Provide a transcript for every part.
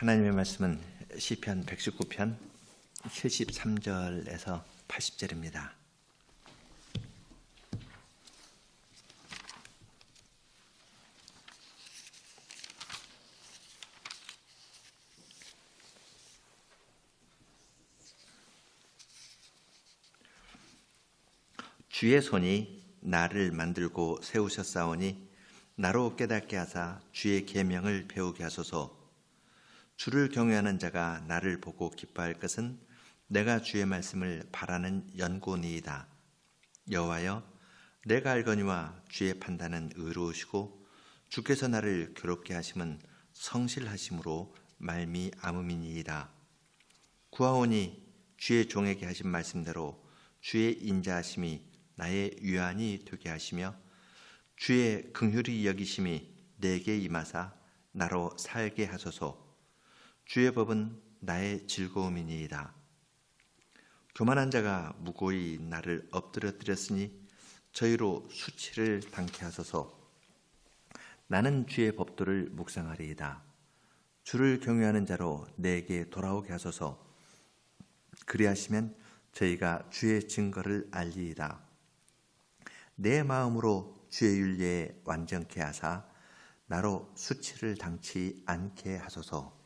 하나님의 말씀은 시편 119편 73절에서 80절입니다. 주의 손이 나를 만들고 세우셨사오니 나로 깨닫게 하사 주의 계명을 배우게 하소서. 주를 경외하는 자가 나를 보고 기뻐할 것은 내가 주의 말씀을 바라는 연고니이다. 여호와여, 내가 알거니와 주의 판단은 의로우시고 주께서 나를 괴롭게 하심은 성실하심으로 말미암음이니이다. 구하오니 주의 종에게 하신 말씀대로 주의 인자하심이 나의 유안이 되게 하시며 주의 긍휼히 여기심이 내게 임하사 나로 살게 하소서. 주의 법은 나의 즐거움이니이다. 교만한 자가 무고히 나를 엎드려뜨렸으니 저희로 수치를 당케 하소서. 나는 주의 법도를 묵상하리이다. 주를 경외하는 자로 내게 돌아오게 하소서. 그리하시면 저희가 주의 증거를 알리이다. 내 마음으로 주의 윤례에 완전케 하사 나로 수치를 당치 않게 하소서.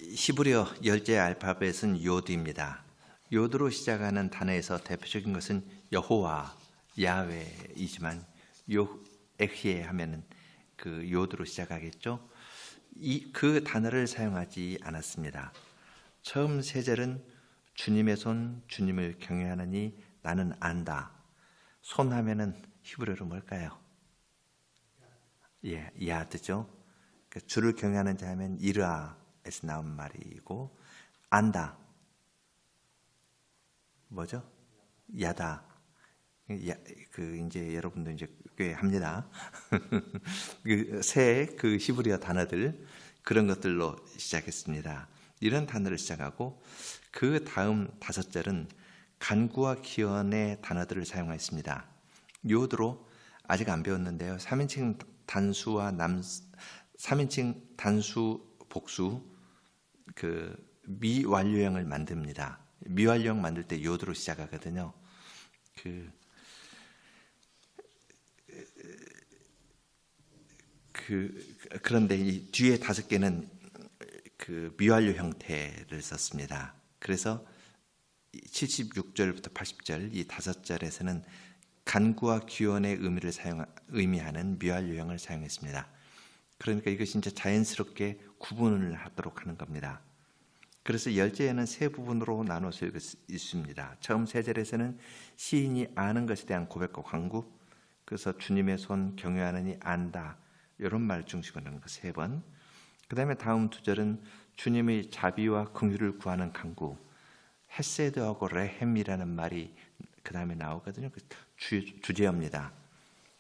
히브리어 열제 알파벳은 요드입니다. 요드로 시작하는 단어에서 대표적인 것은 여호와, 야훼이지만 에히에 하면은 그 요드로 시작하겠죠. 그 단어를 사용하지 않았습니다. 처음 세 절은 주님의 손, 주님을 경외하느니 나는 안다. 손 하면은 히브리어로 뭘까요? 야드죠. 주를 경외하는 자 하면 이르아에서 나온 말이고, 안다 뭐죠? 야다. 이제 여러분도 이제 꽤 합니다. 그 히브리어 단어들, 그런 것들로 시작했습니다. 이런 단어를 시작하고, 그 다음 5절은 간구와 기원의 단어들을 사용했습니다. 요드로 아직 안 배웠는데요. 3인칭 단수 복수, 미완료형을 만듭니다. 미완료형 만들 때 요드로 시작하거든요. 그런데 이 뒤에 5개는 미완료 형태를 썼습니다. 그래서 76절부터 80절 이 5절에서는 간구와 기원의 의미하는 미완료형을 사용했습니다. 그러니까 이것이 이제 자연스럽게 구분을 하도록 하는 겁니다. 그래서 열제에는 세 부분으로 나눠서 있습니다. 처음 3절에서는 시인이 아는 것에 대한 고백과 간구, 그래서 주님의 손 경외하느니 안다, 이런 말 중심으로 하는 거 3번. 그 다음에 다음 2절은 주님의 자비와 긍휼을 구하는 간구, 헤세드하고 레헴이라는 말이 그 다음에 나오거든요. 주제어입니다.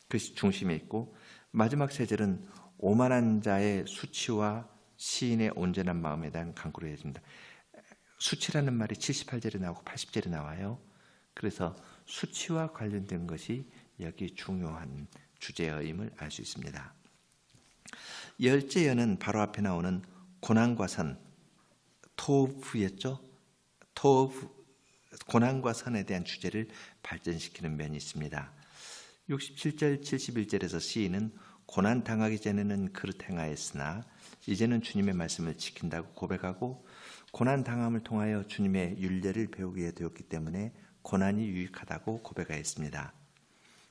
그것이 중심에 있고, 마지막 3절은 오만한 자의 수치와 시인의 온전한 마음에 대한 간구를 해줍니다. 수치라는 말이 78절에 나오고 80절에 나와요. 그래서 수치와 관련된 것이 여기 중요한 주제어임을 알 수 있습니다. 열제어는 바로 앞에 나오는 고난과 선, 토브였죠. 토브, 고난과 선에 대한 주제를 발전시키는 면이 있습니다. 67절, 71절에서 시인은 고난 당하기 전에는 그릇 행하였으나 이제는 주님의 말씀을 지킨다고 고백하고, 고난 당함을 통하여 주님의 율례를 배우게 되었기 때문에 고난이 유익하다고 고백하였습니다.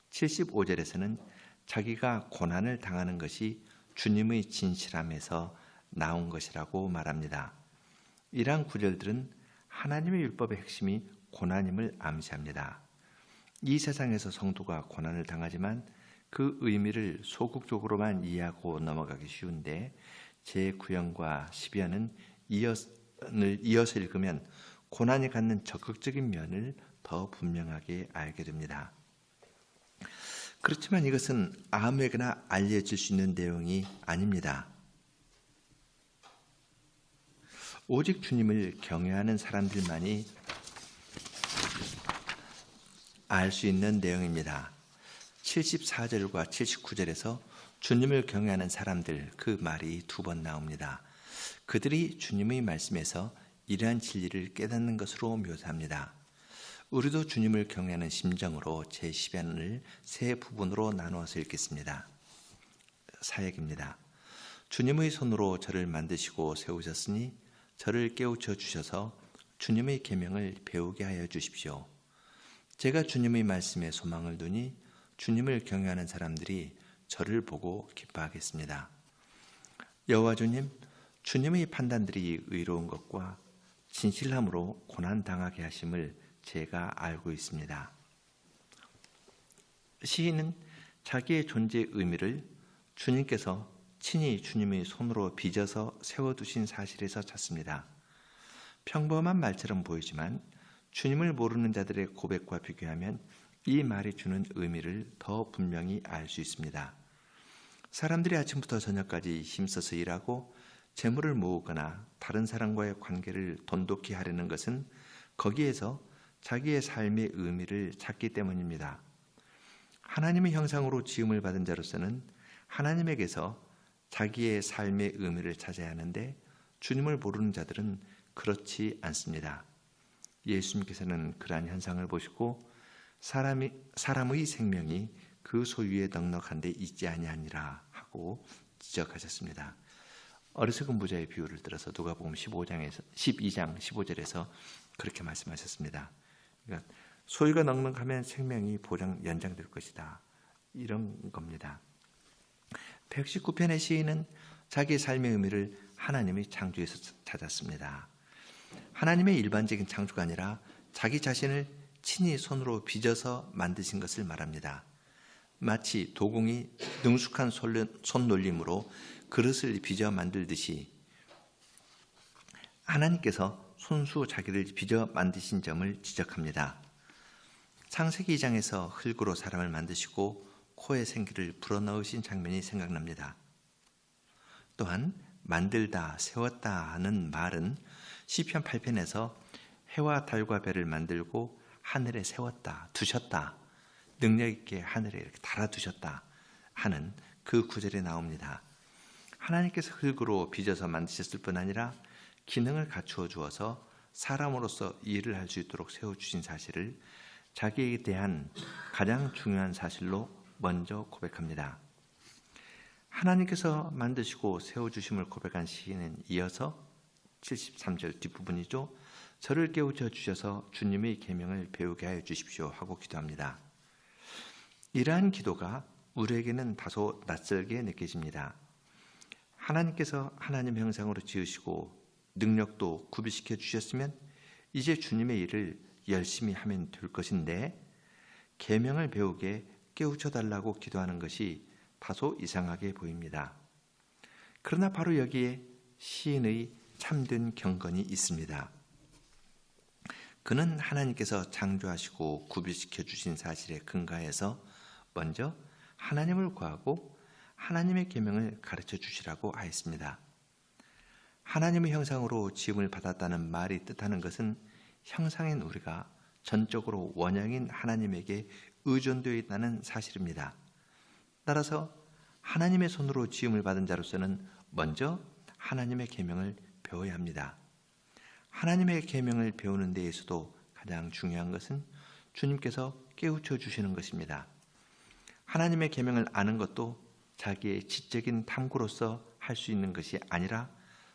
75절에서는 자기가 고난을 당하는 것이 주님의 진실함에서 나온 것이라고 말합니다. 이러한 구절들은 하나님의 율법의 핵심이 고난임을 암시합니다. 이 세상에서 성도가 고난을 당하지만 그 의미를 소극적으로만 이해하고 넘어가기 쉬운데, 제9형과 12형은 이어서 읽으면 고난이 갖는 적극적인 면을 더 분명하게 알게 됩니다. 그렇지만 이것은 아무에게나 알려질 수 있는 내용이 아닙니다. 오직 주님을 경외하는 사람들만이 알 수 있는 내용입니다. 74절과 79절에서 주님을 경외하는 사람들 그 말이 2번 나옵니다. 그들이 주님의 말씀에서 이러한 진리를 깨닫는 것으로 묘사합니다. 우리도 주님을 경외하는 심정으로 제10연을 세 부분으로 나누어서 읽겠습니다. 사역입니다. 주님의 손으로 저를 만드시고 세우셨으니 저를 깨우쳐 주셔서 주님의 계명을 배우게 하여 주십시오. 제가 주님의 말씀에 소망을 두니 주님을 경외하는 사람들이 저를 보고 기뻐하겠습니다. 여호와 주님, 주님의 판단들이 의로운 것과 진실함으로 고난당하게 하심을 제가 알고 있습니다. 시인은 자기의 존재의 의미를 주님께서 친히 주님의 손으로 빚어서 세워두신 사실에서 찾습니다. 평범한 말처럼 보이지만 주님을 모르는 자들의 고백과 비교하면 이 말이 주는 의미를 더 분명히 알 수 있습니다. 사람들이 아침부터 저녁까지 힘써서 일하고 재물을 모으거나 다른 사람과의 관계를 돈독히 하려는 것은 거기에서 자기의 삶의 의미를 찾기 때문입니다. 하나님의 형상으로 지음을 받은 자로서는 하나님에게서 자기의 삶의 의미를 찾아야 하는데 주님을 모르는 자들은 그렇지 않습니다. 예수님께서는 그러한 현상을 보시고 사람의 생명이 그 소유에 넉넉한 데 있지 아니하니라 하고 지적하셨습니다. 어리석은 부자의 비유를 들어서 누가복음 12장 15절에서 그렇게 말씀하셨습니다. 그러니까 소유가 넉넉하면 생명이 연장될 것이다. 이런 겁니다. 119편의 시인은 자기의 삶의 의미를 하나님의 창조에서 찾았습니다. 하나님의 일반적인 창조가 아니라 자기 자신을 친히 손으로 빚어서 만드신 것을 말합니다. 마치 도공이 능숙한 손놀림으로 그릇을 빚어 만들듯이 하나님께서 손수 자기를 빚어 만드신 점을 지적합니다. 창세기 2장에서 흙으로 사람을 만드시고 코에 생기를 불어넣으신 장면이 생각납니다. 또한 만들다, 세웠다 하는 말은 시편 8편에서 해와 달과 별을 만들고 하늘에 세웠다, 두셨다, 능력 있게 하늘에 이렇게 달아두셨다 하는 그 구절에 나옵니다. 하나님께서 흙으로 빚어서 만드셨을 뿐 아니라 기능을 갖추어 주어서 사람으로서 일을 할 수 있도록 세워주신 사실을 자기에 대한 가장 중요한 사실로 먼저 고백합니다. 하나님께서 만드시고 세워주심을 고백한 시인은 이어서 73절 뒷부분이죠. 저를 깨우쳐 주셔서 주님의 계명을 배우게 하여 주십시오 하고 기도합니다. 이러한 기도가 우리에게는 다소 낯설게 느껴집니다. 하나님께서 하나님 형상으로 지으시고 능력도 구비시켜 주셨으면 이제 주님의 일을 열심히 하면 될 것인데 계명을 배우게 깨우쳐 달라고 기도하는 것이 다소 이상하게 보입니다. 그러나 바로 여기에 시인의 참된 경건이 있습니다. 그는 하나님께서 창조하시고 구비시켜 주신 사실에 근거해서 먼저 하나님을 구하고 하나님의 계명을 가르쳐 주시라고 하였습니다. 하나님의 형상으로 지음을 받았다는 말이 뜻하는 것은 형상인 우리가 전적으로 원형인 하나님에게 의존되어 있다는 사실입니다. 따라서 하나님의 손으로 지음을 받은 자로서는 먼저 하나님의 계명을 배워야 합니다. 하나님의 계명을 배우는 데에서도 가장 중요한 것은 주님께서 깨우쳐 주시는 것입니다. 하나님의 계명을 아는 것도 자기의 지적인 탐구로서 할 수 있는 것이 아니라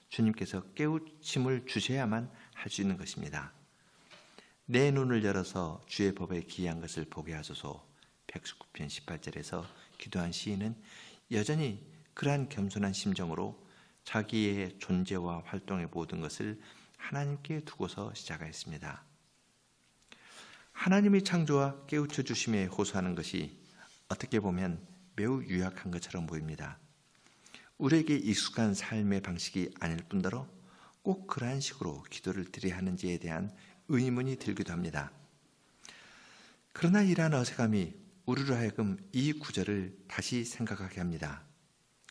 주님께서 깨우침을 주셔야만 할 수 있는 것입니다. 내 눈을 열어서 주의 법에 기이한 것을 보게 하소서 119편 18절에서 기도한 시인은 여전히 그러한 겸손한 심정으로 자기의 존재와 활동의 모든 것을 하나님께 두고서 시작하였습니다. 하나님의 창조와 깨우쳐 주심에 호소하는 것이 어떻게 보면 매우 유약한 것처럼 보입니다. 우리에게 익숙한 삶의 방식이 아닐 뿐더러 꼭 그러한 식으로 기도를 드려야 하는지에 대한 의문이 들기도 합니다. 그러나 이러한 어색함이 우리로 하여금 이 구절을 다시 생각하게 합니다.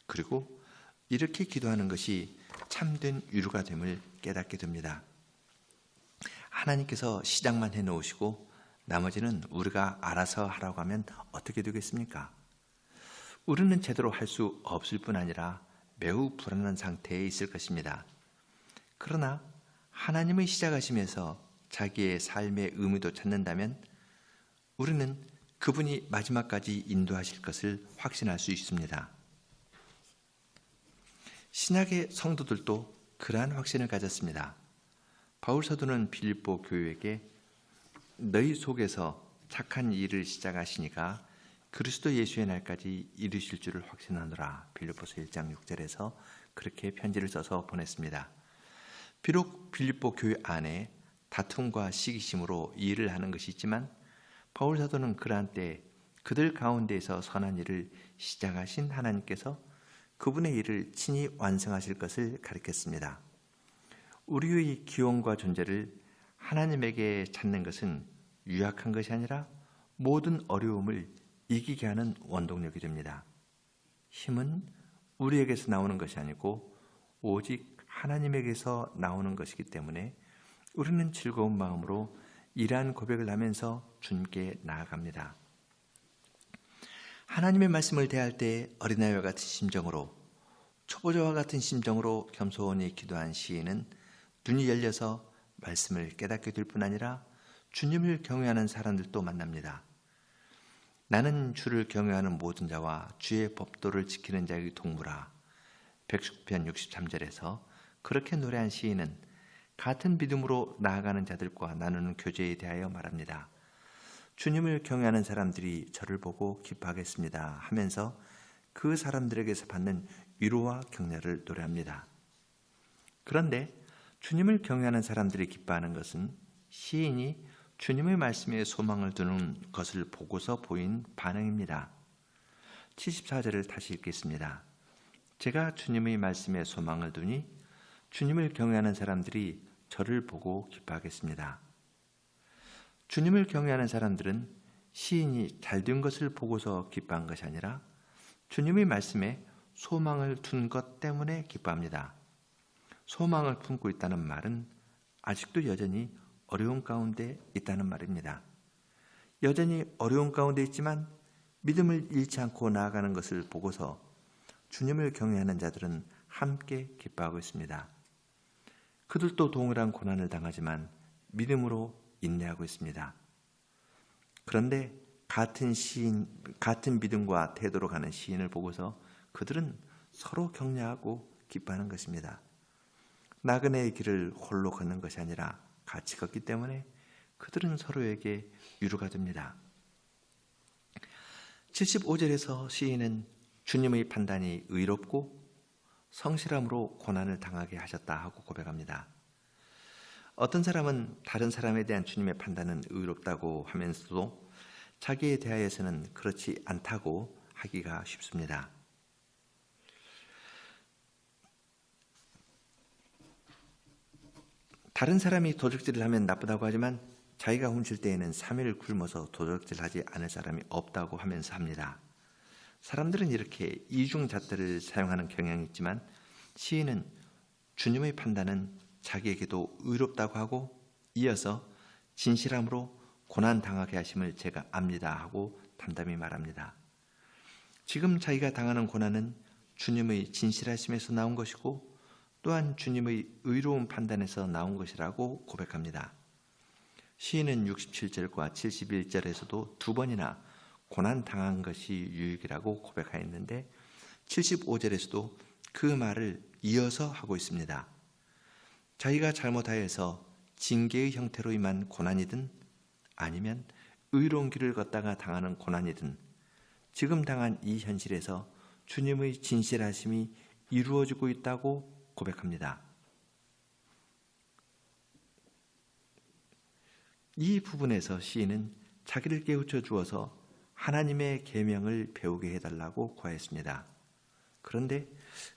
그리고 이렇게 기도하는 것이 참된 위로가 됨을 깨닫게 됩니다. 하나님께서 시작만 해놓으시고 나머지는 우리가 알아서 하라고 하면 어떻게 되겠습니까? 우리는 제대로 할 수 없을 뿐 아니라 매우 불안한 상태에 있을 것입니다. 그러나 하나님의 시작하심에서 자기의 삶의 의미도 찾는다면 우리는 그분이 마지막까지 인도하실 것을 확신할 수 있습니다. 신약의 성도들도 그러한 확신을 가졌습니다. 바울 사도는 빌립보 교회에게 너희 속에서 착한 일을 시작하시니까 그리스도 예수의 날까지 이루실 줄을 확신하노라. 빌립보서 1장 6절에서 그렇게 편지를 써서 보냈습니다. 비록 빌립보 교회 안에 다툼과 시기심으로 일을 하는 것이 있지만 바울 사도는 그러한 때 그들 가운데에서 선한 일을 시작하신 하나님께서 그분의 일을 친히 완성하실 것을 가르쳤습니다. 우리의 기원과 존재를 하나님에게 찾는 것은 유약한 것이 아니라 모든 어려움을 이기게 하는 원동력이 됩니다. 힘은 우리에게서 나오는 것이 아니고 오직 하나님에게서 나오는 것이기 때문에 우리는 즐거운 마음으로 이러한 고백을 하면서 주님께 나아갑니다. 하나님의 말씀을 대할 때 어린아이와 같은 심정으로, 초보자와 같은 심정으로 겸손히 기도한 시인은 눈이 열려서 말씀을 깨닫게 될 뿐 아니라 주님을 경외하는 사람들도 만납니다. 나는 주를 경외하는 모든 자와 주의 법도를 지키는 자의 동무라. 110편 63절에서 그렇게 노래한 시인은 같은 믿음으로 나아가는 자들과 나누는 교제에 대하여 말합니다. 주님을 경외하는 사람들이 저를 보고 기뻐하겠습니다 하면서 그 사람들에게서 받는 위로와 격려를 노래합니다. 그런데 주님을 경외하는 사람들이 기뻐하는 것은 시인이 주님의 말씀에 소망을 두는 것을 보고서 보인 반응입니다. 74절을 다시 읽겠습니다. 제가 주님의 말씀에 소망을 두니 주님을 경외하는 사람들이 저를 보고 기뻐하겠습니다. 주님을 경외하는 사람들은 시인이 잘된 것을 보고서 기뻐한 것이 아니라 주님의 말씀에 소망을 둔 것 때문에 기뻐합니다. 소망을 품고 있다는 말은 아직도 여전히 어려운 가운데 있다는 말입니다. 여전히 어려운 가운데 있지만 믿음을 잃지 않고 나아가는 것을 보고서 주님을 경외하는 자들은 함께 기뻐하고 있습니다. 그들도 동일한 고난을 당하지만 믿음으로 인내하고 있습니다. 그런데 같은 믿음과 태도로 가는 시인을 보고서 그들은 서로 격려하고 기뻐하는 것입니다. 나그네의 길을 홀로 걷는 것이 아니라 같이 걷기 때문에 그들은 서로에게 위로가 됩니다. 75절에서 시인은 주님의 판단이 의롭고 성실함으로 고난을 당하게 하셨다 하고 고백합니다. 어떤 사람은 다른 사람에 대한 주님의 판단은 의롭다고 하면서도 자기에 대하여서는 그렇지 않다고 하기가 쉽습니다. 다른 사람이 도적질을 하면 나쁘다고 하지만 자기가 훔칠 때에는 3일 굶어서 도적질하지 않을 사람이 없다고 하면서 합니다. 사람들은 이렇게 이중잣대를 사용하는 경향이 있지만 시인은 주님의 판단은 자기에게도 의롭다고 하고 이어서 진실함으로 고난당하게 하심을 제가 압니다 하고 담담히 말합니다. 지금 자기가 당하는 고난은 주님의 진실하심에서 나온 것이고 또한 주님의 의로운 판단에서 나온 것이라고 고백합니다. 시인은 67절과 71절에서도 두 번이나 고난당한 것이 유익이라고 고백하였는데 75절에서도 그 말을 이어서 하고 있습니다. 자기가 잘못하여서 징계의 형태로 임한 고난이든 아니면 의로운 길을 걷다가 당하는 고난이든 지금 당한 이 현실에서 주님의 진실하심이 이루어지고 있다고 고백합니다. 이 부분에서 시인은 자기를 깨우쳐 주어서 하나님의 계명을 배우게 해달라고 구하였습니다. 그런데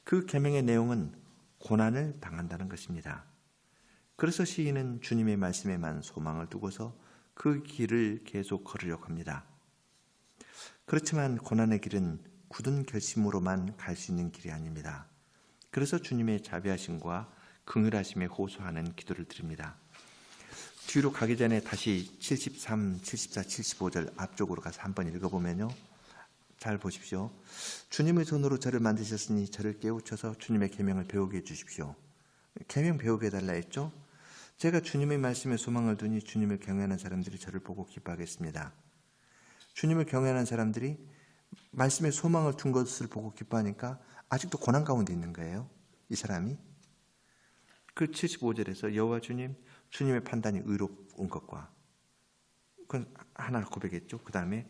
그 계명의 내용은 고난을 당한다는 것입니다. 그래서 시인은 주님의 말씀에만 소망을 두고서 그 길을 계속 걸으려고 합니다. 그렇지만 고난의 길은 굳은 결심으로만 갈 수 있는 길이 아닙니다. 그래서 주님의 자비하심과 긍휼하심에 호소하는 기도를 드립니다. 뒤로 가기 전에 다시 73, 74, 75절 앞쪽으로 가서 한번 읽어보면요. 잘 보십시오. 주님의 손으로 저를 만드셨으니 저를 깨우쳐서 주님의 계명을 배우게 해주십시오. 계명 배우게 해달라 했죠. 제가 주님의 말씀에 소망을 두니 주님을 경외하는 사람들이 저를 보고 기뻐하겠습니다. 주님을 경외하는 사람들이 말씀에 소망을 둔 것을 보고 기뻐하니까 아직도 고난 가운데 있는 거예요. 이 사람이. 그 75절에서 여호와 주님, 주님의 판단이 의로운 것과, 그건 하나를 고백했죠. 그 다음에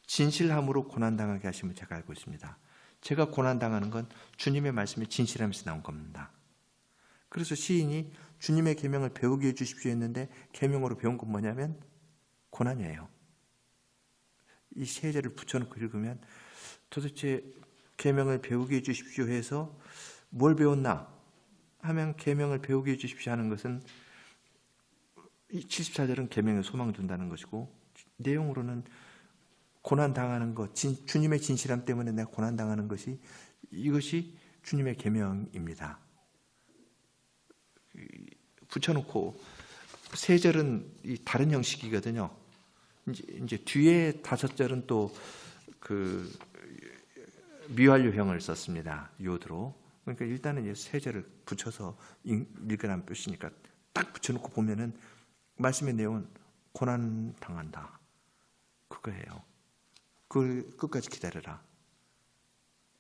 진실함으로 고난당하게 하심을 제가 알고 있습니다. 제가 고난당하는 건 주님의 말씀이 진실함에서 나온 겁니다. 그래서 시인이 주님의 계명을 배우게 해주십시오 했는데 계명으로 배운 건 뭐냐면 고난이에요. 이 세 절을 붙여놓고 읽으면 도대체 계명을 배우게 해주십시오 해서 뭘 배웠나 하면 계명을 배우게 해주십시오 하는 것은 이 74절은 계명에 소망을 둔다는 것이고, 내용으로는 고난당하는 것, 주님의 진실함 때문에 내가 고난당하는 것이, 이것이 주님의 계명입니다. 붙여놓고 세 절은 이 다른 형식이거든요. 이제 뒤에 5절은 또 그 미완료형을 썼습니다. 요드로. 그러니까 일단은 이 세 절을 붙여서 읽으라는 뜻이니까 딱 붙여놓고 보면은 말씀의 내용은 고난 당한다. 그거예요. 그걸 끝까지 기다려라.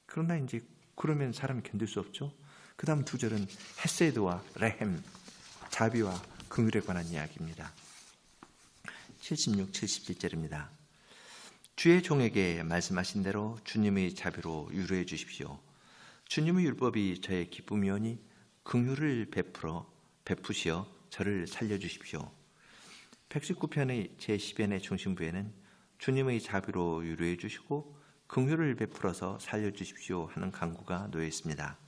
그러나 이제 그러면 사람이 견딜 수 없죠. 그 다음 2절은 헤세드와 레헴, 자비와 긍휼에 관한 이야기입니다. 76, 77절입니다. 주의 종에게 말씀하신 대로 주님의 자비로 유로해 주십시오. 주님의 율법이 저의 기쁨이오니 긍휼을 베푸시어 저를 살려주십시오. 119편의 제10연의 중심부에는 주님의 자비로 유로해 주시고 긍휼을 베풀어서 살려주십시오 하는 간구가 놓여 있습니다.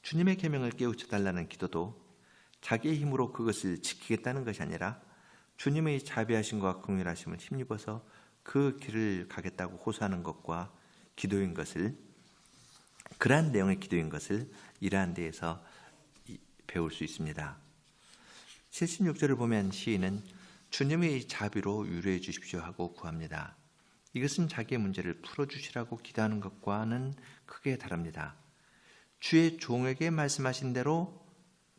주님의 계명을 깨우쳐 달라는 기도도 자기의 힘으로 그것을 지키겠다는 것이 아니라 주님의 자비하심과 긍휼하심을 힘입어서 그 길을 가겠다고 호소하는 것과 기도인 것을, 그러한 내용의 기도인 것을 이러한 데에서 배울 수 있습니다. 76절을 보면 시인은 주님의 자비로 유로해 주십시오 하고 구합니다. 이것은 자기의 문제를 풀어주시라고 기도하는 것과는 크게 다릅니다. 주의 종에게 말씀하신 대로,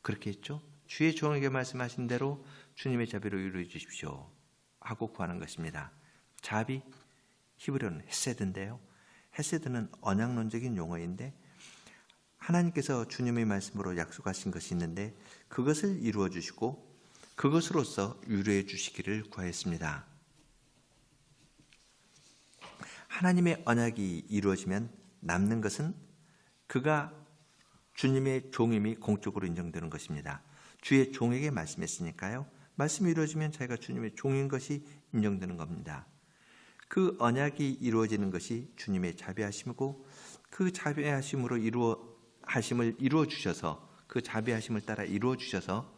그렇게 했죠. 주의 종에게 말씀하신 대로 주님의 자비로 유로해 주십시오 하고 구하는 것입니다. 자비, 히브리어는 헤세드인데요. 헤세드는 언약론적인 용어인데 하나님께서 주님의 말씀으로 약속하신 것이 있는데 그것을 이루어 주시고 그것으로서 유로해 주시기를 구하였습니다. 하나님의 언약이 이루어지면 남는 것은 그가 주님의 종임이 공적으로 인정되는 것입니다. 주의 종에게 말씀했으니까요. 말씀이 이루어지면 자기가 주님의 종인 것이 인정되는 겁니다. 그 언약이 이루어지는 것이 주님의 자비하심이고 그 자비하심으로 하심을 이루어 주셔서, 그 자비하심을 따라 이루어 주셔서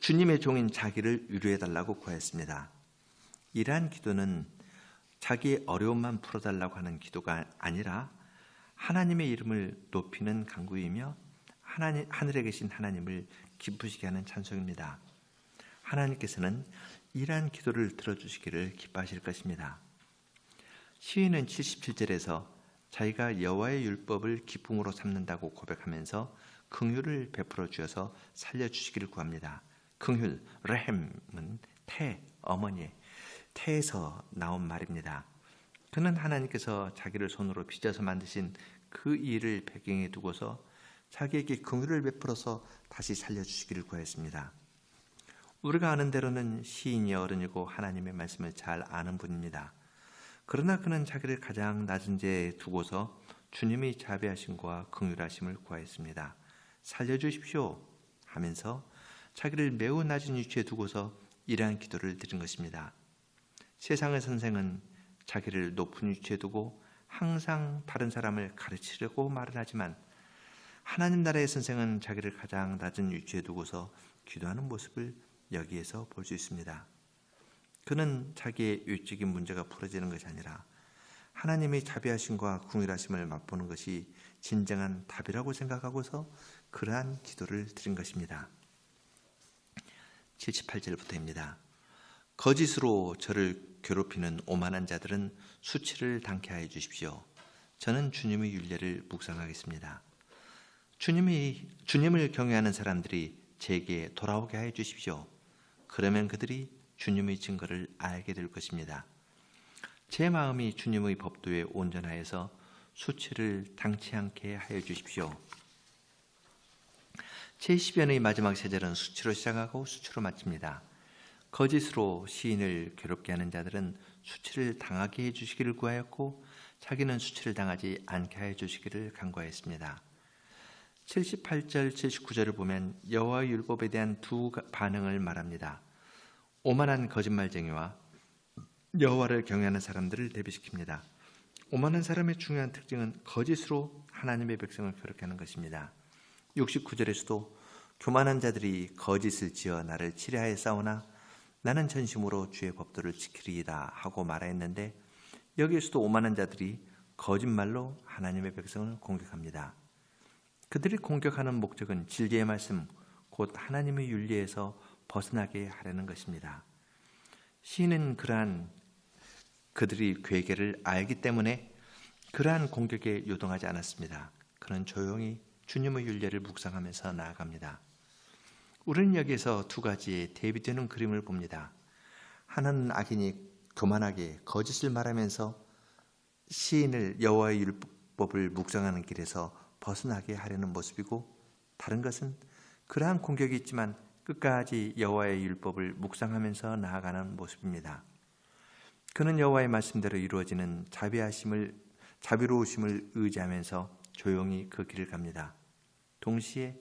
주님의 종인 자기를 위로해 달라고 구했습니다. 이러한 기도는 자기의 어려움만 풀어달라고 하는 기도가 아니라 하나님의 이름을 높이는 간구이며 하늘에 계신 하나님을 기쁘시게 하는 찬송입니다. 하나님께서는 이러한 기도를 들어주시기를 기뻐하실 것입니다. 시인은 77절에서 자기가 여호와의 율법을 기쁨으로 삼는다고 고백하면서 긍휼을 베풀어 주셔서 살려주시기를 구합니다. 긍휼, 레헴은 태, 어머니의 태에서 나온 말입니다. 그는 하나님께서 자기를 손으로 빚어서 만드신 그 일을 배경에 두고서 자기에게 긍휼을 베풀어서 다시 살려주시기를 구했습니다. 우리가 아는 대로는 시인이 어른이고 하나님의 말씀을 잘 아는 분입니다. 그러나 그는 자기를 가장 낮은 데에 두고서 주님의 자비하심과 긍휼하심을 구하였습니다. 살려주십시오 하면서 자기를 매우 낮은 위치에 두고서 이러한 기도를 드린 것입니다. 세상의 선생은 자기를 높은 위치에 두고 항상 다른 사람을 가르치려고 말을 하지만 하나님 나라의 선생은 자기를 가장 낮은 위치에 두고서 기도하는 모습을 여기에서 볼 수 있습니다. 그는 자기의 외적인 문제가 풀어지는 것이 아니라 하나님의 자비하심과 긍휼하심을 맛보는 것이 진정한 답이라고 생각하고서 그러한 기도를 드린 것입니다. 78절부터입니다. 거짓으로 저를 괴롭히는 오만한 자들은 수치를 당케 하여 주십시오. 저는 주님의 율례를 묵상하겠습니다. 주님을 경외하는 사람들이 제게 돌아오게 하여 주십시오. 그러면 그들이 주님의 증거를 알게 될 것입니다. 제 마음이 주님의 법도에 온전하여서 수치를 당치 않게 하여 주십시오. 제10연의 마지막 세 절은 수치로 시작하고 수치로 마칩니다. 거짓으로 시인을 괴롭게 하는 자들은 수치를 당하게 해주시기를 구하였고 자기는 수치를 당하지 않게 하여 주시기를 간구하였습니다. 78절, 79절을 보면 여호와의 율법에 대한 두 반응을 말합니다. 오만한 거짓말쟁이와 여호와를 경외하는 사람들을 대비시킵니다. 오만한 사람의 중요한 특징은 거짓으로 하나님의 백성을 괴롭게 하는 것입니다. 69절에서도 교만한 자들이 거짓을 지어 나를 치려하여 싸우나 나는 전심으로 주의 법도를 지키리이다 하고 말하였는데 여기에서도 오만한 자들이 거짓말로 하나님의 백성을 공격합니다. 그들이 공격하는 목적은 진리의 말씀, 곧 하나님의 윤리에서 벗어나게 하려는 것입니다. 시인은 그러한 그들이 괴계를 알기 때문에 그러한 공격에 요동하지 않았습니다. 그는 조용히 주님의 율례를 묵상하면서 나아갑니다. 우리는 여기에서 두 가지의 대비되는 그림을 봅니다. 하나는 악인이 교만하게 거짓을 말하면서 시인을 여호와의 율법을 묵상하는 길에서 벗어나게 하려는 모습이고, 다른 것은 그러한 공격이 있지만 끝까지 여호와의 율법을 묵상하면서 나아가는 모습입니다. 그는 여호와의 말씀대로 이루어지는 자비로우심을 의지하면서 조용히 그 길을 갑니다. 동시에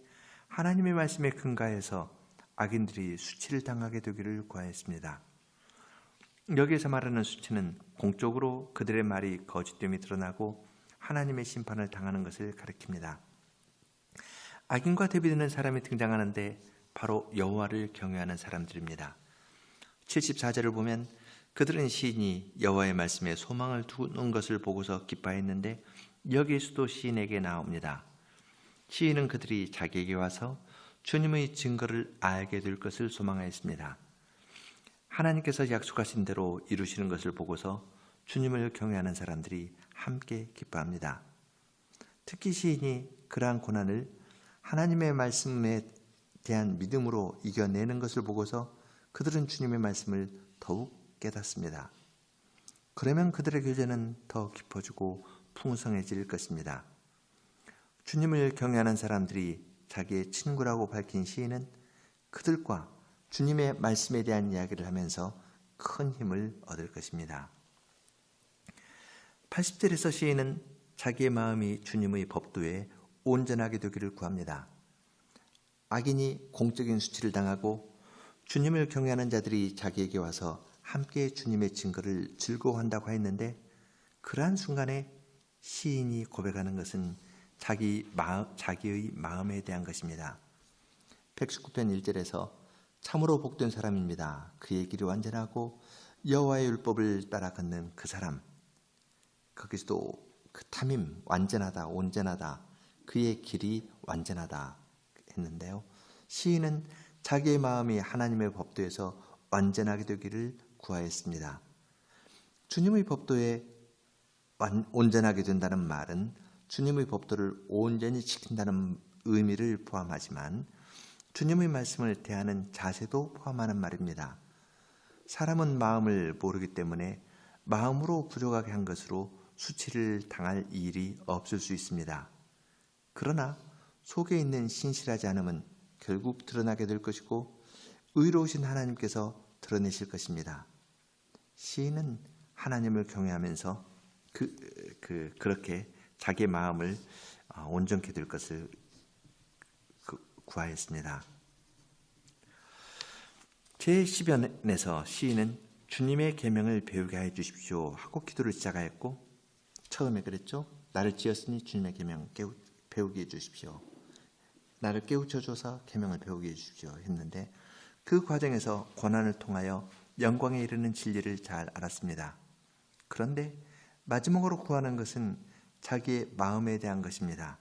하나님의 말씀에 근거해서 악인들이 수치를 당하게 되기를 구하였습니다. 여기에서 말하는 수치는 공적으로 그들의 말이 거짓됨이 드러나고 하나님의 심판을 당하는 것을 가리킵니다. 악인과 대비되는 사람이 등장하는데 바로 여호와를 경외하는 사람들입니다. 74절을 보면 그들은 시인이 여호와의 말씀에 소망을 두는 것을 보고서 기뻐했는데 여기에서도 시인에게 나옵니다. 시인은 그들이 자기에게 와서 주님의 증거를 알게 될 것을 소망하였습니다. 하나님께서 약속하신 대로 이루시는 것을 보고서 주님을 경외하는 사람들이 함께 기뻐합니다. 특히 시인이 그러한 고난을 하나님의 말씀에 대한 믿음으로 이겨내는 것을 보고서 그들은 주님의 말씀을 더욱 깨닫습니다. 그러면 그들의 교제는 더 깊어지고 풍성해질 것입니다. 주님을 경외하는 사람들이 자기의 친구라고 밝힌 시인은 그들과 주님의 말씀에 대한 이야기를 하면서 큰 힘을 얻을 것입니다. 80절에서 시인은 자기의 마음이 주님의 법도에 온전하게 되기를 구합니다. 악인이 공적인 수치를 당하고 주님을 경외하는 자들이 자기에게 와서 함께 주님의 증거를 즐거워한다고 했는데, 그러한 순간에 시인이 고백하는 것은 자기의 마음에 대한 것입니다. 119편 1절에서 참으로 복된 사람입니다. 그의 길이 완전하고 여호와의 율법을 따라 걷는 그 사람. 거기서도 그 탐임, 완전하다, 온전하다, 그의 길이 완전하다 했는데요. 시인은 자기의 마음이 하나님의 법도에서 완전하게 되기를 구하였습니다. 주님의 법도에 온전하게 된다는 말은 주님의 법도를 온전히 지킨다는 의미를 포함하지만 주님의 말씀을 대하는 자세도 포함하는 말입니다. 사람은 마음을 모르기 때문에 마음으로 부족하게 한 것으로 수치를 당할 일이 없을 수 있습니다. 그러나 속에 있는 신실하지 않음은 결국 드러나게 될 것이고 의로우신 하나님께서 드러내실 것입니다. 시인은 하나님을 경외하면서 그렇게 자기의 마음을 온전케 될 것을 구하였습니다. 제10연에서 시인은 주님의 계명을 배우게 해 주십시오 하고 기도를 시작하였고, 처음에 그랬죠. 나를 지었으니 주님의 계명 배우게 해 주십시오. 나를 깨우쳐줘서 계명을 배우게 해 주십시오 했는데, 그 과정에서 고난을 통하여 영광에 이르는 진리를 잘 알았습니다. 그런데 마지막으로 구하는 것은 자기의 마음에 대한 것입니다.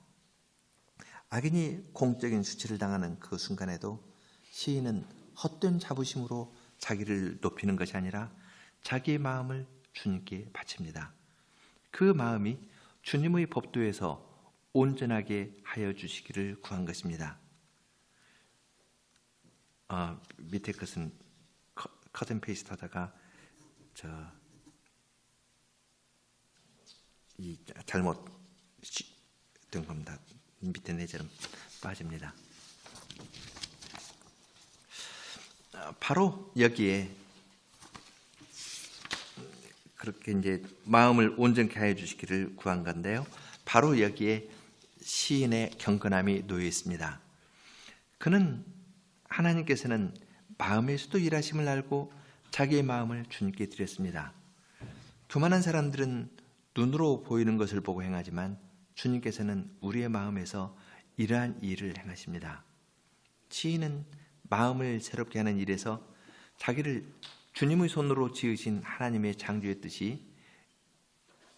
악인이 공적인 수치를 당하는 그 순간에도 시인은 헛된 자부심으로 자기를 높이는 것이 아니라 자기의 마음을 주님께 바칩니다. 그 마음이 주님의 법도에서 온전하게 하여 주시기를 구한 것입니다. 밑에 것은 컷 앤 페이스트 하다가 잘못 된 겁니다. 밑에 네 절은 빠집니다. 바로 여기에 그렇게 이제 마음을 온전케 하여 주시기를 구한 건데요. 바로 여기에 시인의 경건함이 놓여 있습니다. 그는 하나님께서는 마음에서도 일하심을 알고 자기의 마음을 주님께 드렸습니다. 교만한 사람들은 눈으로 보이는 것을 보고 행하지만 주님께서는 우리의 마음에서 이러한 일을 행하십니다. 시인은 마음을 새롭게 하는 일에서 자기를 주님의 손으로 지으신 하나님의 창조의 뜻이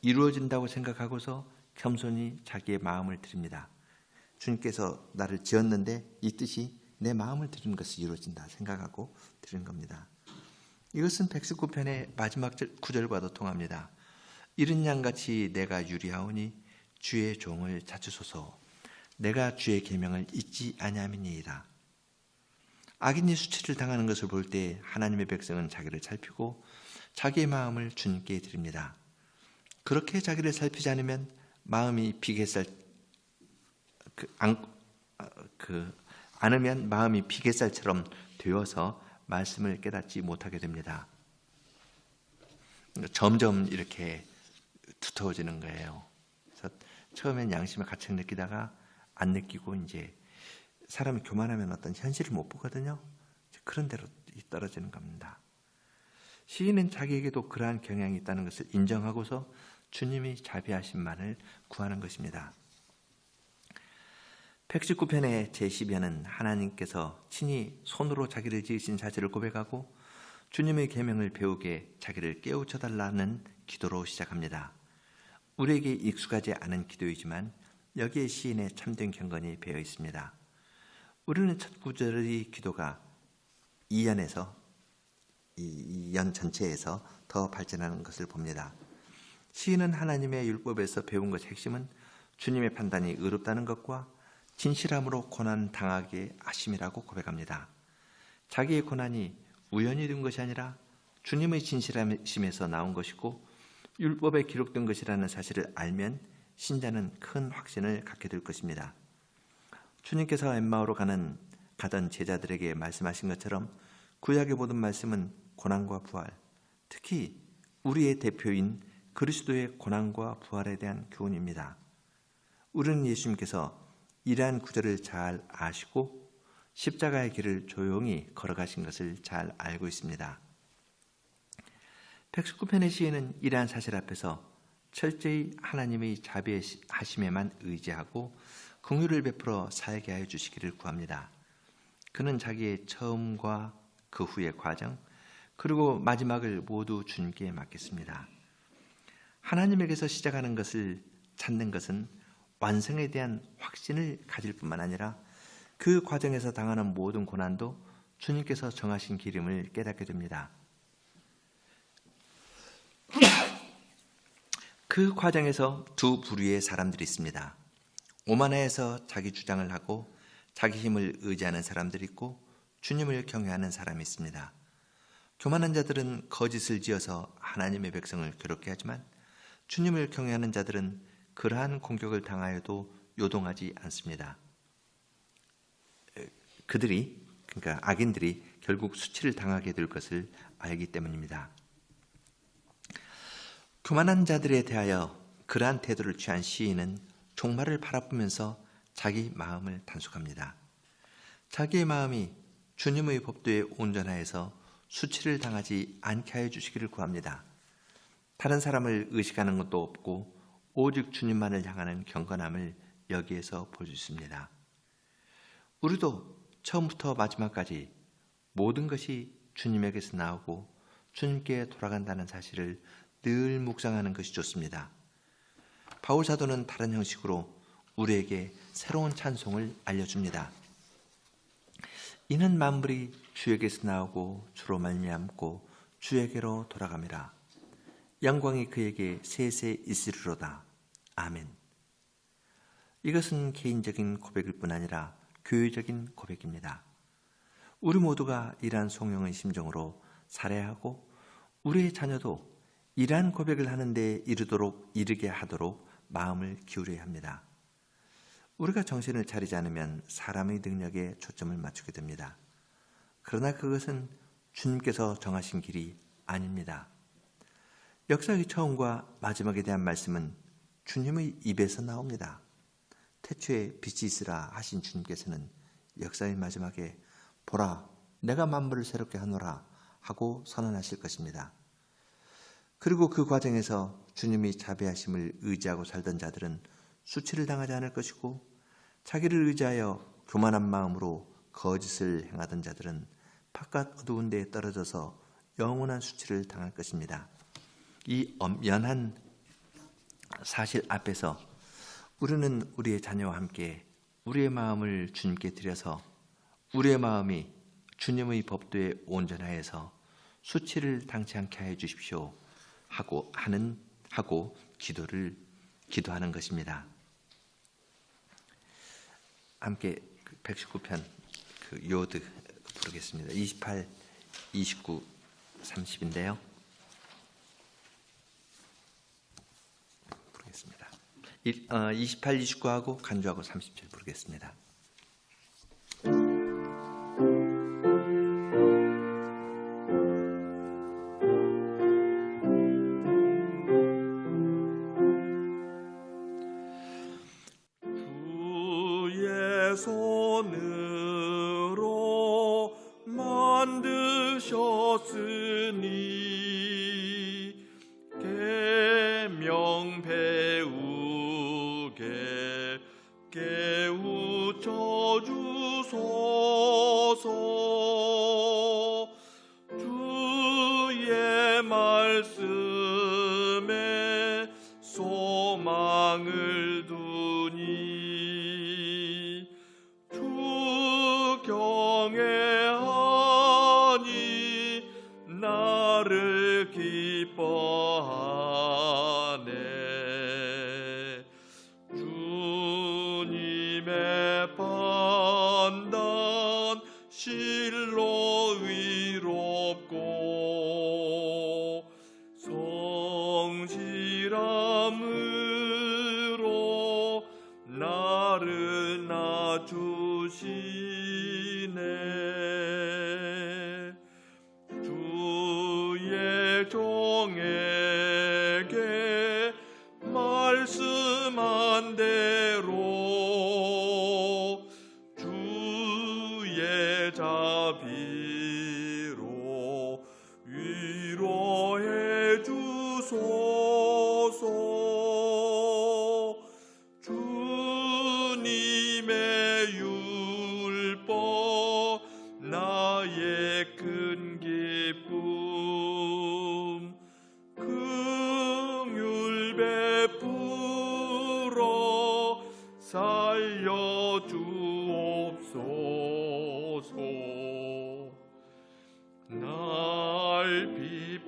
이루어진다고 생각하고서 겸손히 자기의 마음을 드립니다. 주님께서 나를 지었는데 이 뜻이 내 마음을 드리는 것이 이루어진다 생각하고 드리는 겁니다. 이것은 119편의 마지막 구절과도 통합니다. 이른 양같이 내가 유리하오니 주의 종을 찾으소서. 내가 주의 계명을 잊지 아니함이니이다. 악인이 수치를 당하는 것을 볼 때 하나님의 백성은 자기를 살피고 자기의 마음을 주님께 드립니다. 그렇게 자기를 살피지 않으면 마음이 않으면 마음이 비계살처럼 되어서 말씀을 깨닫지 못하게 됩니다. 점점 이렇게 두터워지는 거예요. 그래서 처음엔 양심의 가책을 느끼다가 안 느끼고 이제 사람이 교만하면 어떤 현실을 못 보거든요. 그런 대로 떨어지는 겁니다. 시인은 자기에게도 그러한 경향이 있다는 것을 인정하고서 주님이 자비하심만을 구하는 것입니다. 119편의 제10여는 하나님께서 친히 손으로 자기를 지으신 사실을 고백하고 주님의 계명을 배우게 자기를 깨우쳐달라는 기도로 시작합니다. 우리에게 익숙하지 않은 기도이지만 여기에 시인의 참된 경건이 배어 있습니다. 우리는 첫 구절의 기도가 이 연 전체에서 더 발전하는 것을 봅니다. 시인은 하나님의 율법에서 배운 것의 핵심은 주님의 판단이 의롭다는 것과 진실함으로 고난 당하게 하심이라고 고백합니다. 자기의 고난이 우연히 된 것이 아니라 주님의 진실하심에서 나온 것이고 율법에 기록된 것이라는 사실을 알면 신자는 큰 확신을 갖게 될 것입니다. 주님께서 엠마오로 가던 제자들에게 말씀하신 것처럼 구약의 모든 말씀은 고난과 부활, 특히 우리의 대표인 그리스도의 고난과 부활에 대한 교훈입니다. 우리는 예수님께서 이러한 구절을 잘 아시고 십자가의 길을 조용히 걸어가신 것을 잘 알고 있습니다. 119편의 시인은 이러한 사실 앞에서 철저히 하나님의 자비하심에만 의지하고 긍휼을 베풀어 살게 하여 주시기를 구합니다. 그는 자기의 처음과 그 후의 과정 그리고 마지막을 모두 주님께 맡겼습니다. 하나님에게서 시작하는 것을 찾는 것은 완성에 대한 확신을 가질 뿐만 아니라 그 과정에서 당하는 모든 고난도 주님께서 정하신 길임을 깨닫게 됩니다. 그 과정에서 두 부류의 사람들이 있습니다. 오만해서 자기 주장을 하고 자기 힘을 의지하는 사람들이 있고 주님을 경외하는 사람이 있습니다. 교만한 자들은 거짓을 지어서 하나님의 백성을 괴롭게 하지만 주님을 경외하는 자들은 그러한 공격을 당하여도 요동하지 않습니다. 그러니까 악인들이 결국 수치를 당하게 될 것을 알기 때문입니다. 교만한 자들에 대하여 그러한 태도를 취한 시인은 종말을 바라보면서 자기 마음을 단속합니다. 자기의 마음이 주님의 법도에 온전하여서 수치를 당하지 않게 하여 주시기를 구합니다. 다른 사람을 의식하는 것도 없고 오직 주님만을 향하는 경건함을 여기에서 볼 수 있습니다. 우리도 처음부터 마지막까지 모든 것이 주님에게서 나오고 주님께 돌아간다는 사실을 늘 묵상하는 것이 좋습니다. 바울 사도는 다른 형식으로 우리에게 새로운 찬송을 알려줍니다. 이는 만물이 주에게서 나오고 주로 말미암고 주에게로 돌아갑니다. 영광이 그에게 세세 있으리로다. 아멘. 이것은 개인적인 고백일 뿐 아니라 교회적인 고백입니다. 우리 모두가 이러한 송영의 심정으로 살아야하고 우리의 자녀도 이러한 고백을 하는 데 이르게 하도록 마음을 기울여야 합니다. 우리가 정신을 차리지 않으면 사람의 능력에 초점을 맞추게 됩니다. 그러나 그것은 주님께서 정하신 길이 아닙니다. 역사의 처음과 마지막에 대한 말씀은 주님의 입에서 나옵니다. 태초에 빛이 있으라 하신 주님께서는 역사의 마지막에 보라, 내가 만물을 새롭게 하노라 하고 선언하실 것입니다. 그리고 그 과정에서 주님의 자비하심을 의지하고 살던 자들은 수치를 당하지 않을 것이고, 자기를 의지하여 교만한 마음으로 거짓을 행하던 자들은 바깥 어두운 데에 떨어져서 영원한 수치를 당할 것입니다. 이 엄연한 사실 앞에서 우리는 우리의 자녀와 함께 우리의 마음을 주님께 드려서 우리의 마음이 주님의 법도에 온전하여서 수치를 당치 않게 하여 주십시오 하고 기도하는 것입니다. 함께 119편 요드 부르겠습니다. 28, 29, 30인데요. 부르겠습니다. 28, 29하고 간주하고 37 부르겠습니다. 손으로 만드셨으니 계명 배우게 깨우쳐 주소서. 주의 말씀에 소망을 두니 경외하니 나를 기뻐하네. 주님의 판단 실로 의롭고 성실함으로 나를 낮추시네. 주의 종에게 말씀한 대로 주의 자비로 위로해 주소서. 주님의 율법 나의 큰 기쁨. 긍휼 베풀어 살려 주옵소서. 날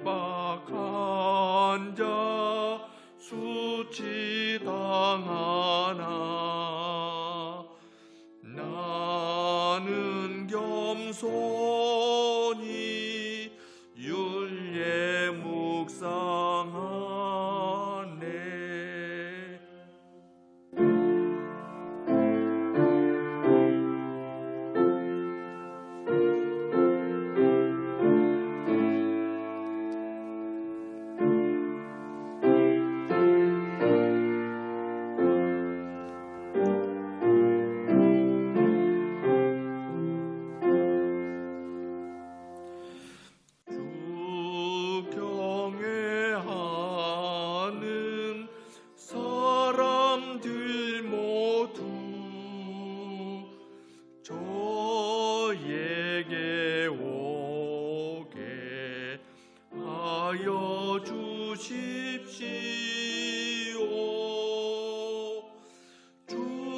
핍박한 자 수치당하나 나는 겸손히 율례 묵상하네. 주 경외하는 사람들 모두 저에게 오게 하여 주십시오. 주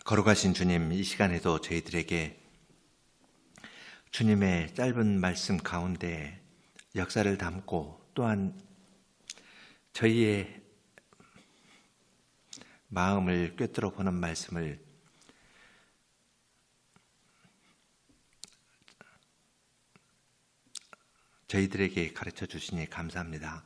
거룩하신 주님, 이 시간에도 저희들에게 주님의 짧은 말씀 가운데 역사를 담고 또한 저희의 마음을 꿰뚫어 보는 말씀을 저희들에게 가르쳐 주시니 감사합니다.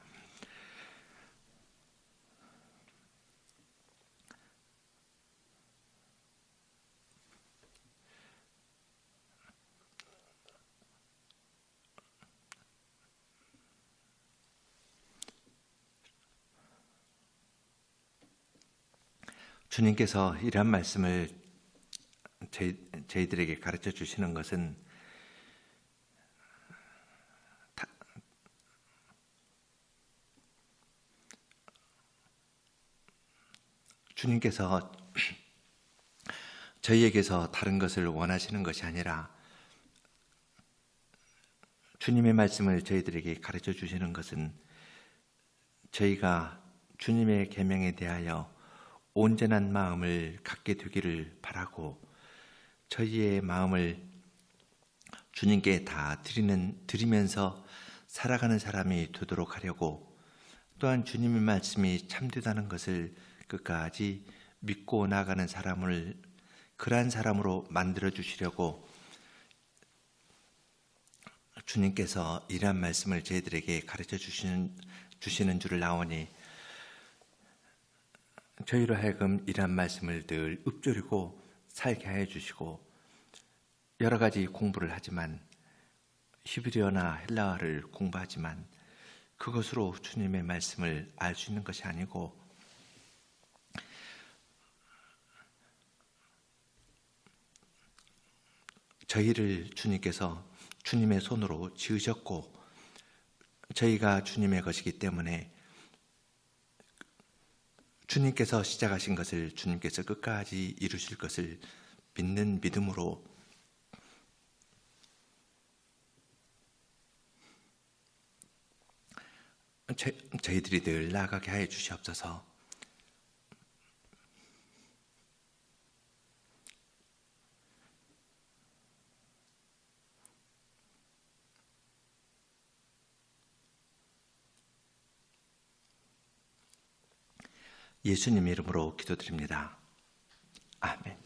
주님께서 이러한 말씀을 저희들에게 가르쳐 주시는 것은 주님께서 저희에게서 다른 것을 원하시는 것이 아니라 주님의 말씀을 저희들에게 가르쳐 주시는 것은 저희가 주님의 계명에 대하여 온전한 마음을 갖게 되기를 바라고 저희의 마음을 주님께 다 드리면서 살아가는 사람이 되도록 하려고 또한 주님의 말씀이 참되다는 것을 끝까지 믿고 나가는 사람을 그러한 사람으로 만들어 주시려고 주님께서 이러한 말씀을 저희들에게 가르쳐 주시는 줄을 아오니 저희로 하여금 이러한 말씀을 늘 읊조리고 살게 하여 주시고 여러 가지 공부를 하지만 히브리어나 헬라어를 공부하지만 그것으로 주님의 말씀을 알 수 있는 것이 아니고 저희를 주님께서 주님의 손으로 지으셨고 저희가 주님의 것이기 때문에 주님께서 시작하신 것을 주님께서 끝까지 이루실 것을 믿는 믿음으로 저희들이 늘 나아가게 하여 주시옵소서. 예수님 이름으로 기도드립니다. 아멘.